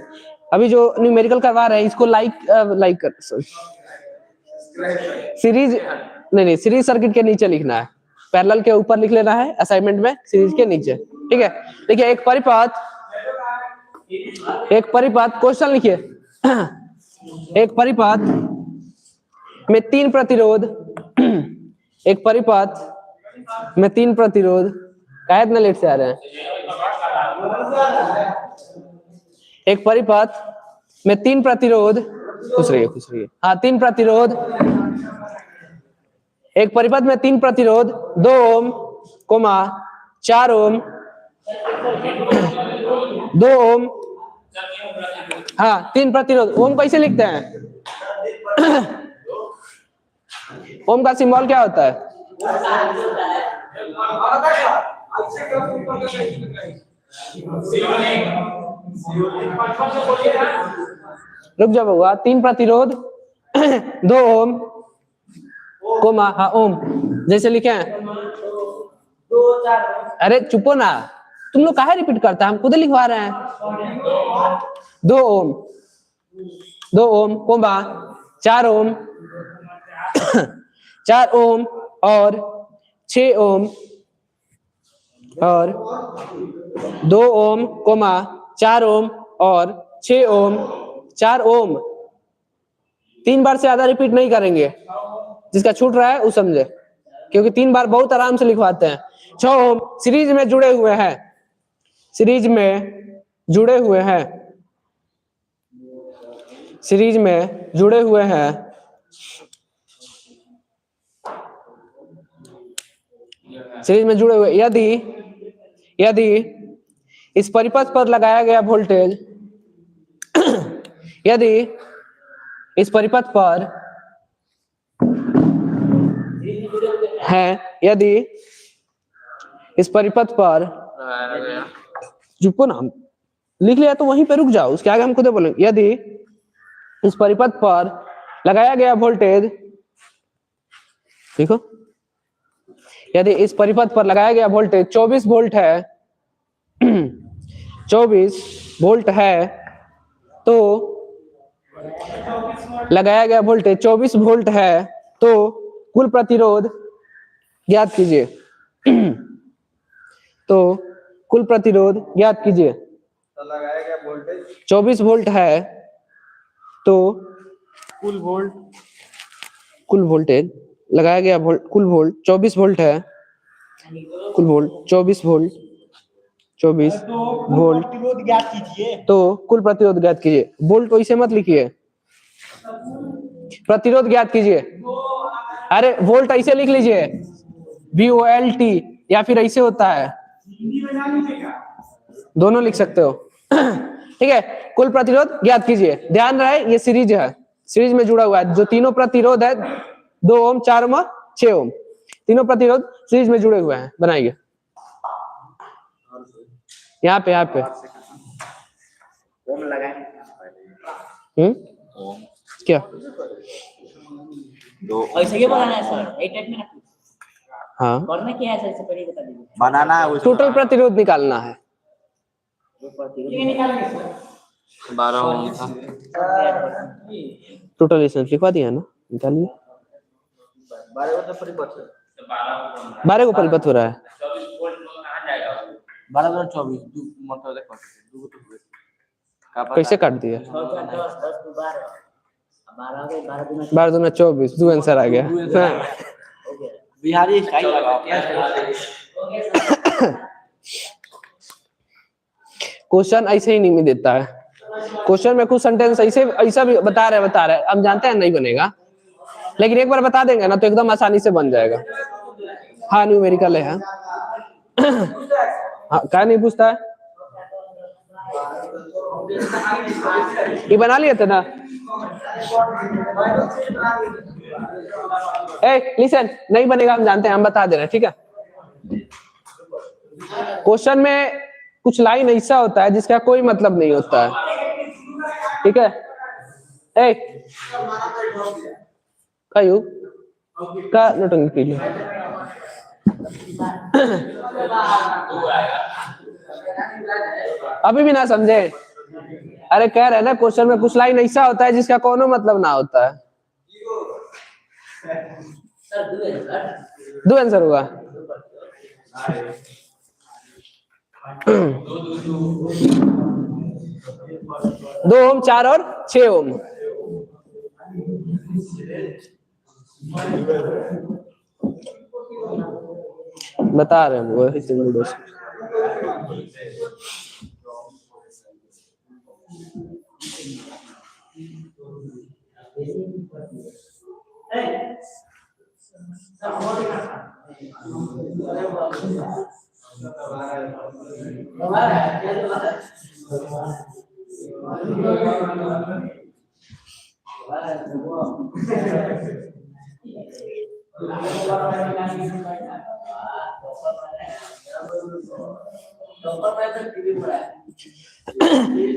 अभी जो न्यूमेरिकल करवा रहे हैं इसको लाइक कर, सीरीज नहीं, सीरीज सर्किट के नीचे लिखना है। पैरेलल के ऊपर लिख लेना है, असाइनमेंट में सीरीज के नीचे। ठीक है, देखिए एक परिपथ क्वेश्चन लिखिए। एक परिपथ में 3 प्रतिरोध, एक परिपथ में 3 प्रतिरोध, क्या इतना लेट से आ रहे हैं? एक परिपथ में 3 प्रतिरोध, खुश रहिए। हाँ, 3 प्रतिरोध, एक परिपथ में 3 प्रतिरोध 2 ओम, 4 ओम, 2 ओम। हाँ, 3 प्रतिरोध। ओम कैसे लिखते हैं? ओम का सिंबल क्या होता है? रुक जाओ बउआ। 3 प्रतिरोध 2 ओम, हाँ ओम जैसे लिखे हैं। अरे चुपो ना, तुम लोग काहे रिपीट करता है? हम खुद लिखवा रहे हैं। 2 ओम, 2 ओम, 4 ओम, 4 ओम और 6 ओम, और 2 ओम, 4 ओम और 6 ओम, 4 ओम। 3 बार से ज्यादा रिपीट नहीं करेंगे। जिसका छूट रहा है वो समझे, क्योंकि 3 बार बहुत आराम से लिखवाते हैं। 6 ओम सीरीज में जुड़े हुए हैं, सीरीज में जुड़े हुए हैं, सीरीज में जुड़े हुए हैं, सीरीज में जुड़े हुए, यदि इस परिपथ पर लगाया गया वोल्टेज यदि इस परिपथ पर है, यदि इस परिपथ पर चुप ना, लिख लिया तो वहीं पे रुक जाओ, उसके आगे हम खुद बोलेंगे। यदि इस परिपथ पर लगाया गया वोल्टेज, देखो, यदि इस परिपथ पर लगाया गया वोल्टेज 24 वोल्ट है 24 वोल्ट है, तो लगाया गया वोल्टेज 24 वोल्ट है, तो कुल प्रतिरोध ज्ञात कीजिए। तो कुल प्रतिरोध ज्ञात कीजिए। तो लगाया गया वोल्टेज 24 वोल्ट है, तो कुल वोल्टेज लगाया गया कुल वोल्ट 24 वोल्ट है, कुल वोल्ट 24 वोल्ट प्रतिरोध ज्ञात कीजिए। तो कुल प्रतिरोध ज्ञात कीजिए। वोल्ट को इसे मत लिखिए, प्रतिरोध ज्ञात कीजिए। अरे वोल्ट ऐसे लिख लीजिए, VOLT, या फिर ऐसे होता है, दोनों लिख सकते हो। ठीक है, कुल प्रतिरोध ज्ञात कीजिए। ध्यान रहे ये सीरीज है, सीरीज में जुड़ा हुआ है, जो तीनों प्रतिरोध है 2 ओम 4 ओम 6 ओम, तीनों प्रतिरोध सीरीज में जुड़े हुए हैं। बनाइए यहाँ पे ओम लगाएं। ओम क्या दो ऐसे ही बनाना है सर, एक टाइप में ना हाँ, करना क्या है सर, इससे पहले बता दीजिए। बनाना है उसको। टोटल प्रतिरोध निकालना है। ये निकालेंगे सर। 12 ओम था। टोटल इसने लिखवा दिया ना, निकालिए। 12 को तो परिपथ है। 12 को परिपथ हो रहा है। 12 और 24 मतलब देखो दो तो हुए। कैसे काट दिया? 6 4 10 10 2 12 12 हो गए, 12 दूना 12 दूना 24, 2 आंसर आ गया। हाँ। हो गया। बिहारी स्टाइल लगा क्वेश्चन ऐसे ही नहीं देता है, क्वेश्चन में कुछ सेंटेंस ऐसे ऐसा भी बता रहे हम जानते हैं नहीं बनेगा, लेकिन एक बार बता देंगे ना तो एकदम आसानी से बन जाएगा। हाँ न्यूमेरिकल है। हाँ क्या नहीं पूछता है, ये बना लिए थे ना। लिसन, नहीं बनेगा हम जानते हैं, हम बता दे रहे हैं, ठीक है। क्वेश्चन में कुछ लाइन ऐसा होता है जिसका कोई मतलब नहीं होता है, ठीक है। कयू का नोटंकी के लिए अभी भी ना समझे? अरे कह रहे हैं ना, क्वेश्चन में कुछ लाइन ऐसा होता है जिसका कोनो मतलब ना होता है। दो आंसर होगा। 2 ओम 4 और 6 ओम। बता रहे हैं वो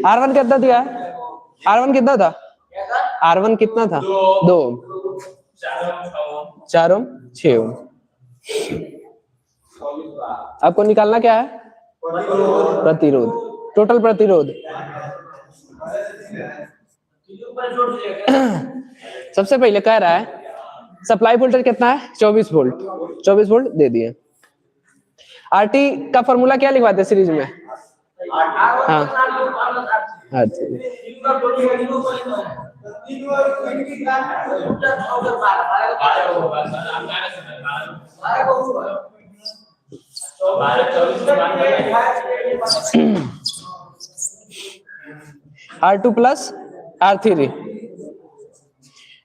R1 कितना दिया? R1 कितना था? R1 कितना था? 2 ओम 4 ओम 6 ओम। आपको निकालना क्या है? प्रतिरोध, टोटल प्रतिरोध। सबसे पहले कह रहा है सप्लाई वोल्टेज कितना है? 24 वोल्ट। 24 वोल्ट दे दिए। आरटी का फॉर्मूला क्या लिखवाते हैं सीरीज में? हाँ R2 प्लस R3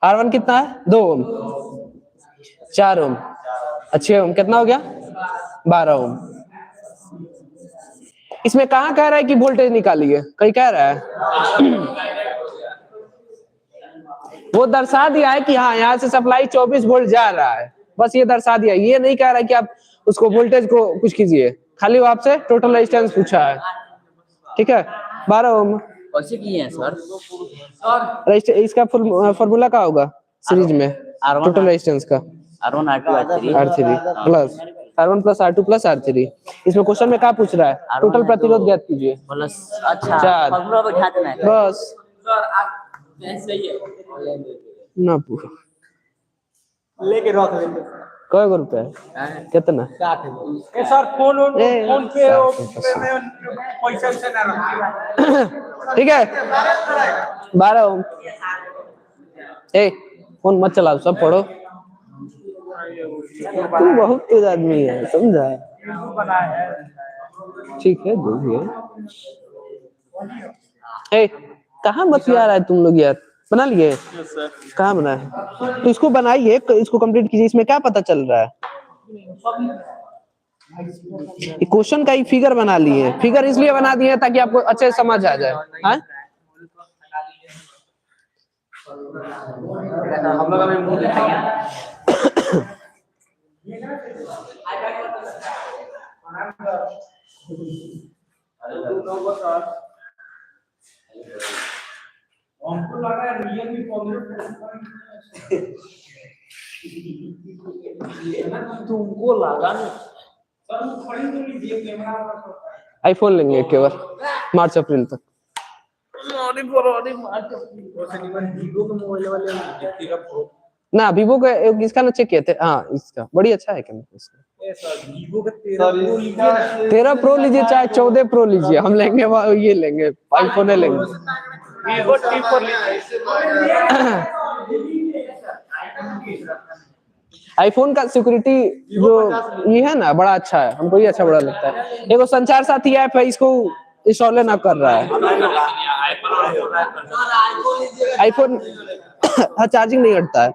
R1 कितना है 2 ओम, 4 ओम, 6 ओम, कितना हो गया 12 ओम। इसमें कहाँ कह रहा है कि वोल्टेज निकालिए, कहीं कह रहा है वो दर्शा दिया है कि हाँ यहाँ से सप्लाई 24 वोल्ट जा रहा है, बस ये दर्शा दिया, ये नहीं कह रहा है कि आप उसको वोल्टेज को कुछ कीजिए, खाली वो आपसे टोटल रेजिस्टेंस पूछा है। ठीक है 12 ओम। कैसे किए हैं सर? इसका फॉर्मूला क्या होगा सीरीज में R1 टोटल रेजिस्टेंस का? R1 R2 R3 R3 plus R1 plus R2 plus R3। इसमें क्वेश्चन में क्या पूछ रहा है? टोटल प्रतिरोध ज्ञात कीजिए। प्लस अच्छा 4 फॉर्मूला बैठा देना है। बस सर आप सही है ना पूछो लेके रख लेंगे कय गो रुपया कितना? 60 ए सर फोन ए, फोन पे 60 में पैसा वैसा ना रखिए। ठीक है 12 ओम। ए फोन मत चलाओ, सब पढ़ो, तुम बहुत तेज आदमी है समझा। ठीक है जो भी है। ए कहाँ बतिया रहा है तुम लोग यार, बना लिए? कहाँ बना है? तो इसको बनाइए, इसको कंप्लीट कीजिए, इसमें क्या पता चल रहा है? क्वेश्चन का ही फिगर बना लिए, फिगर इसलिए बना दिए ताकि आपको अच्छे से समझ आ जाए। हाँ हम लोग अभी मुंह दिखाएंगे हमको लगा है रियल भी तुमको लगा ना सर वो खड़ी तो लीजिए कैमरा वाला आईफोन लेंगे एक बार मार्च अप्रैल तक। ना वीवो का इसका ना चेक किए थे, हाँ इसका बड़ी अच्छा है कैमरा इसका। 13 प्रो लीजिए चाहे 14 प्रो लीजिए, हम लेंगे ये लेंगे आईफोन लेंगे। वीवो T4 लीजिए। आईफोन का सिक्योरिटी जो ये है ना बड़ा अच्छा है, हमको ये अच्छा बड़ा लगता है। एगो संचार साथी ऐप है, इसको इंस्टॉल ना कर रहा है आईफोन हाँ चार्जिंग नहीं हटता है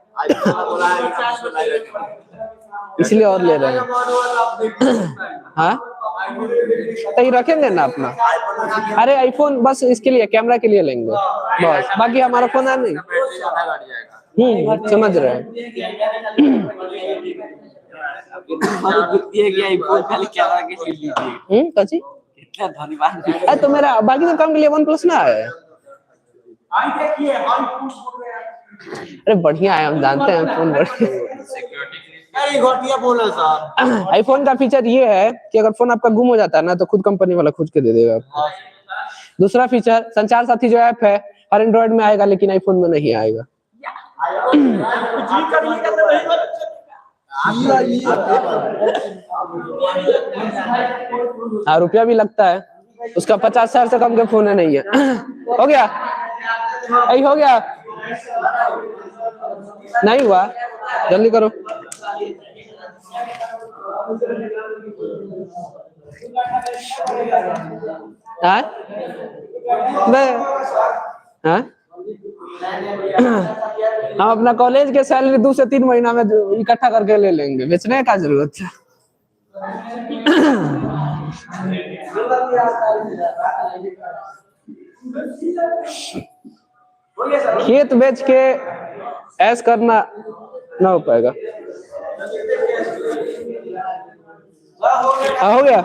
इसलिए और ले रहे हैं। हाँ तो ये रखेंगे ना अपना, अरे आईफोन बस इसके लिए कैमरा के लिए लेंगे बस, बाकी हमारा फोन है नहीं। समझ रहे हैं। कची तो मेरा बाकी तो काम के लिए OnePlus ना है। अरे बढ़िया है, हम जानते हैं फोन बढ़िया। आईफोन का फीचर ये है कि अगर फोन आपका गुम हो जाता है ना तो खुद कंपनी वाला खोज के दे देगा आपको। दूसरा फीचर संचार साथी जो ऐप है हर एंड्रॉइड में आएगा लेकिन आईफोन में नहीं आएगा। हाँ रुपया भी लगता है, उसका 50,000 से कम के फोन है नहीं है। हो गया यही हो गया, नहीं हुआ जल्दी करो। हाँ हाँ हम अपना कॉलेज के सैलरी 2 से 3 महीना में इकट्ठा करके ले लेंगे, बेचने का जरूरत है। खेत बेच के ऐश करना ना हो पाएगा। हो गया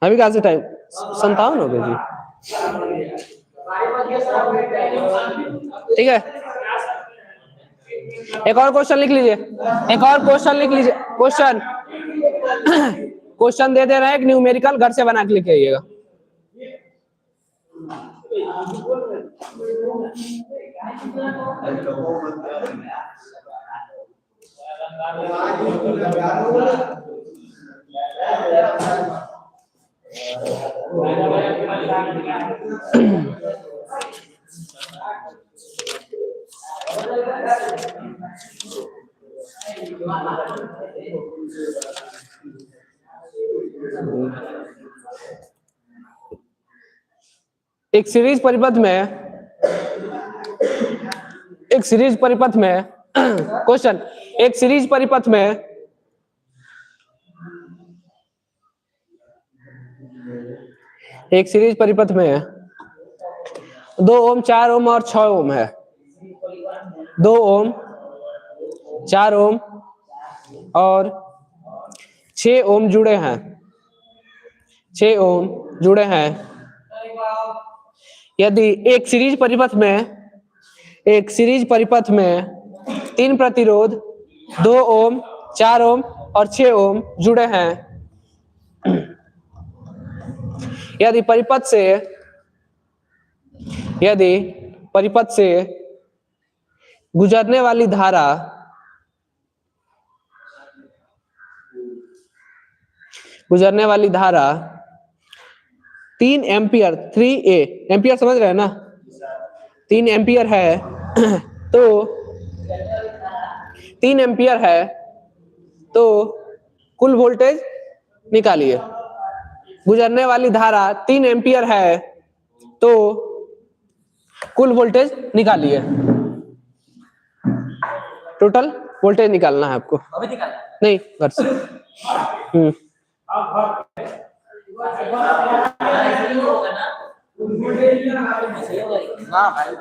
अभी कहाँ से टाइम 57 हो गया जी। ठीक है एक और क्वेश्चन लिख लीजिए, एक और क्वेश्चन लिख लीजिए। क्वेश्चन दे रहे हैं एक न्यूमेरिकल, घर से बना के लिख आइएगा। एक सीरीज परिपथ में सीरीज परिपथ में क्वेश्चन, एक सीरीज परिपथ में दो ओम, 4 ओम और 6 ओम है। 2 ओम, 4 ओम और 6 ओम जुड़े हैं। 6 ओम जुड़े हैं। यदि एक सीरीज परिपथ में 3 प्रतिरोध 2 ओम, 4 ओम और 6 ओम जुड़े हैं, यदि परिपथ से गुजरने वाली धारा गुजरने वाली धारा 3 एम्पियर 3A एम्पियर समझ रहे हैं ना, 3 एम्पियर है तो 3 एम्पियर है तो कुल वोल्टेज निकालिए। गुजरने वाली धारा 3 एम्पियर है तो कुल वोल्टेज निकालिए। टोटल वोल्टेज निकालना है आपको, अभी निकालना है। नहीं घर से। हाँ भाई